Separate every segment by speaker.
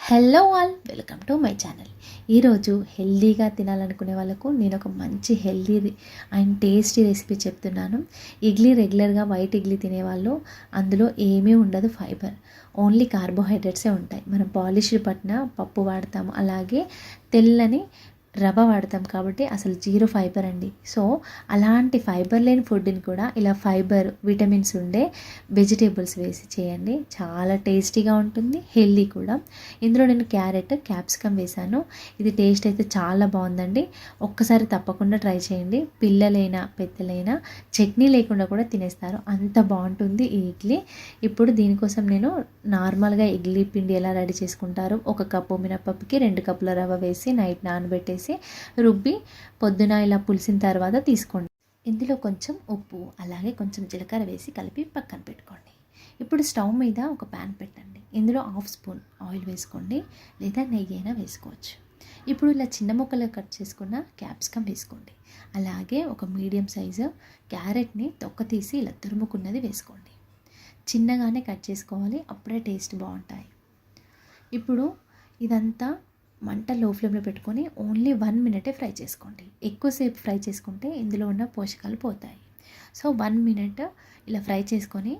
Speaker 1: Hello all, welcome to my channel. ఈరోజు హెల్దీగా తినాలనుకునే వాళ్ళకు నేను ఒక మంచి హెల్దీ అండ్ టేస్టీ రెసిపీ చెప్తున్నాను. ఇడ్లీ రెగ్యులర్గా వైట్ ఇడ్లీ తినేవాళ్ళు అందులో ఏమీ ఉండదు ఫైబర్, ఓన్లీ కార్బోహైడ్రేట్సే ఉంటాయి. మనం పాలిష్డ్ పట్టిన పప్పు వాడతాము, అలాగే తెల్లని రవ్వ వాడతాం కాబట్టి అసలు జీరో ఫైబర్ అండి. సో అలాంటి ఫైబర్ లేని ఫుడ్ని కూడా ఇలా ఫైబర్ విటమిన్స్ ఉండే వెజిటేబుల్స్ వేసి చేయండి, చాలా టేస్టీగా ఉంటుంది, హెల్దీ కూడా. ఇందులో నేను క్యారెట్, క్యాప్సికమ్ వేసాను. ఇది టేస్ట్ అయితే చాలా బాగుందండి. ఒక్కసారి తప్పకుండా ట్రై చేయండి. పిల్లలైనా పెద్దలైనా చట్నీ లేకుండా కూడా తినేస్తారు, అంత బాగుంటుంది ఈ ఇడ్లీ. ఇప్పుడు దీనికోసం నేను నార్మల్గా ఇడ్లీ పిండి ఎలా రెడీ చేసుకుంటారో, 1 కప్పు మినపప్పుకి 2 కప్పుల రవ్వ వేసి నైట్ నానబెట్టేసి రుబ్బి పొద్దున ఇలా పులిసిన తర్వాత తీసుకోండి. ఇందులో కొంచెం ఉప్పు అలాగే కొంచెం జీలకర్ర వేసి కలిపి పక్కన పెట్టుకోండి. ఇప్పుడు స్టవ్ మీద ఒక ప్యాన్ పెట్టండి. ఇందులో 1/2 స్పూన్ ఆయిల్ వేసుకోండి, లేదా నెయ్యి అయినా వేసుకోవచ్చు. ఇప్పుడు ఇలా చిన్న ముక్కలు కట్ చేసుకున్న క్యాప్సికమ్ వేసుకోండి. అలాగే ఒక మీడియం సైజు క్యారెట్ని తొక్క తీసి ఇలా తురుముకున్నది వేసుకోండి. చిన్నగానే కట్ చేసుకోవాలి, అప్పుడే టేస్ట్ బాగుంటాయి. ఇప్పుడు ఇదంతా మంట లో ఫ్లేమ్లో పెట్టుకొని ఓన్లీ 1 మినిటే ఫ్రై చేసుకోండి. ఎక్కువసేపు ఫ్రై చేసుకుంటే ఇందులో ఉన్న పోషకాలు పోతాయి. సో 1 మినిట్ ఇలా ఫ్రై చేసుకొని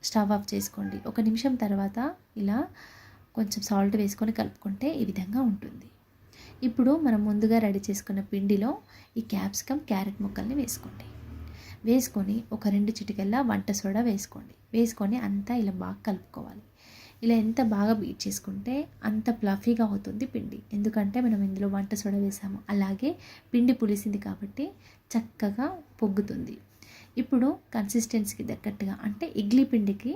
Speaker 1: స్టవ్ ఆఫ్ చేసుకోండి. 1 నిమిషం తర్వాత ఇలా కొంచెం సాల్ట్ వేసుకొని కలుపుకుంటే ఈ విధంగా ఉంటుంది. ఇప్పుడు మనం ముందుగా రెడీ చేసుకున్న పిండిలో ఈ క్యాప్సికమ్, క్యారెట్ ముక్కల్ని వేసుకోండి. వేసుకొని ఒక 2 చిటికెళ్ళ వంట సోడా వేసుకోండి. వేసుకొని అంతా ఇలా బాగా కలుపుకోవాలి. ఇలా ఎంత బాగా బీట్ చేసుకుంటే అంత ప్లఫీగా అవుతుంది పిండి, ఎందుకంటే మనం ఇందులో వంట సోడా వేసాము. అలాగే పిండి పులిసింది కాబట్టి చక్కగా పొంగుతుంది. ఇప్పుడు కన్సిస్టెన్సీకి తగ్గట్టుగా, అంటే ఇడ్లీ పిండికి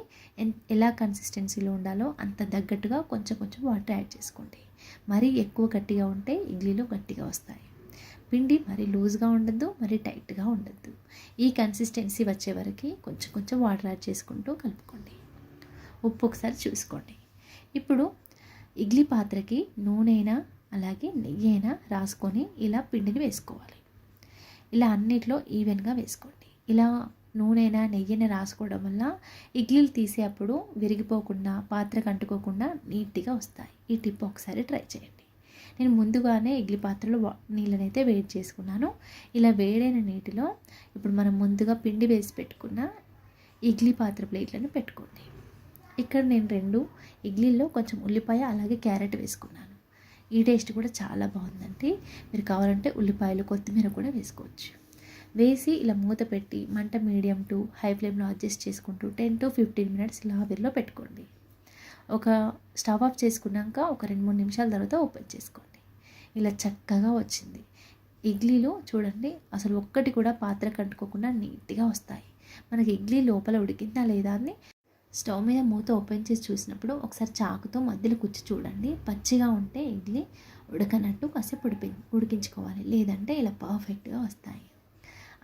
Speaker 1: ఎలా కన్సిస్టెన్సీలో ఉండాలో అంత తగ్గట్టుగా కొంచెం కొంచెం వాటర్ యాడ్ చేసుకోండి. మరీ ఎక్కువ గట్టిగా ఉంటే ఇడ్లీలు గట్టిగా వస్తాయి. పిండి మరీ లూజ్గా ఉండద్దు, మరీ టైట్గా ఉండద్దు. ఈ కన్సిస్టెన్సీ వచ్చే వరకు కొంచెం కొంచెం వాటర్ యాడ్ చేసుకుంటూ కలుపుకోండి. ఉప్పు ఒకసారి చూసుకోండి. ఇప్పుడు ఇడ్లీ పాత్రకి నూనె అయినా అలాగే నెయ్యి అయినా రాసుకొని ఇలా పిండిని వేసుకోవాలి. ఇలా అన్నిట్లో ఈవెన్గా వేసుకోండి. ఇలా నూనె అయినా నెయ్యి అయినా రాసుకోవడం వల్ల ఇడ్లీలు తీసేటప్పుడు విరిగిపోకుండా, పాత్రకు అంటుకోకుండా నీట్గా వస్తాయి. ఈ టిప్ ఒకసారి ట్రై చేయండి. నేను ముందుగానే ఇడ్లీ పాత్రలో నీళ్ళనైతే వేడి చేసుకున్నాను. ఇలా వేడైన నీటిలో ఇప్పుడు మనం ముందుగా పిండి వేసి పెట్టుకున్న ఇడ్లీ పాత్ర ప్లేట్లను పెట్టుకోండి. ఇక్కడ నేను 2 ఇడ్లీల్లో కొంచెం ఉల్లిపాయ అలాగే క్యారెట్ వేసుకున్నాను. ఈ టేస్ట్ కూడా చాలా బాగుందండి. మీరు కావాలంటే ఉల్లిపాయలు, కొత్తిమీర కూడా వేసుకోవచ్చు. వేసి ఇలా మూత పెట్టి మంట మీడియం టు హై ఫ్లేమ్లో అడ్జస్ట్ చేసుకుంటూ 10 to 15 మినిట్స్ ఇలా ఆవిరిలో పెట్టుకోండి. ఒక స్టవ్ ఆఫ్ చేసుకున్నాక ఒక 2-3 నిమిషాల తర్వాత ఓపెన్ చేసుకోండి. ఇలా చక్కగా వచ్చింది. ఇడ్లీలు చూడండి, అసలు ఒక్కటి కూడా పాత్ర కంటుకోకుండా నీట్గా వస్తాయి. మనకి ఇడ్లీ లోపల ఉడికిందా లేదా అని స్టవ్ మీద మూత ఓపెన్ చేసి చూసినప్పుడు ఒకసారి చాకుతో మధ్యలో కుచ్చి చూడండి. పచ్చిగా ఉంటే ఇడ్లీ ఉడకనట్టు కాసేపు ఉడికించుకోవాలి, లేదంటే ఇలా పర్ఫెక్ట్గా వస్తాయి.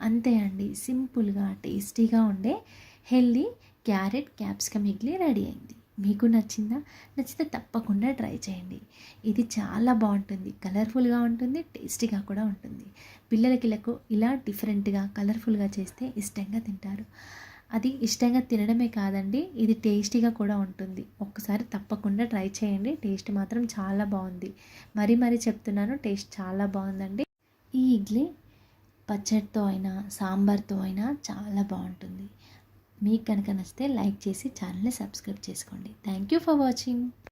Speaker 1: అంతే అండి, సింపుల్గా టేస్టీగా ఉండే healthy carrot capsicum idli ready అయింది. మీకు నచ్చిందా? నచ్చితే తప్పకుండా ట్రై చేయండి. ఇది చాలా బాగుంటుంది, కలర్ఫుల్గా ఉంటుంది, టేస్టీగా కూడా ఉంటుంది. పిల్లలకి ఇలా డిఫరెంట్గా కలర్ఫుల్గా చేస్తే ఇష్టంగా తింటారు. అది ఇష్టంగా తినడమే కాదండి, ఇది టేస్టీగా కూడా ఉంటుంది. ఒక్కసారి తప్పకుండా ట్రై చేయండి. టేస్ట్ మాత్రం చాలా బాగుంది. మరీ చెప్తున్నాను, టేస్ట్ చాలా బాగుందండి. ఈ ఇడ్లీ పచ్చడితో అయినా సాంబార్తో అయినా చాలా బాగుంటుంది. మీకు కనుక నచ్చితే లైక్ చేసి ఛానల్ని సబ్స్క్రైబ్ చేసుకోండి. Thank you for watching.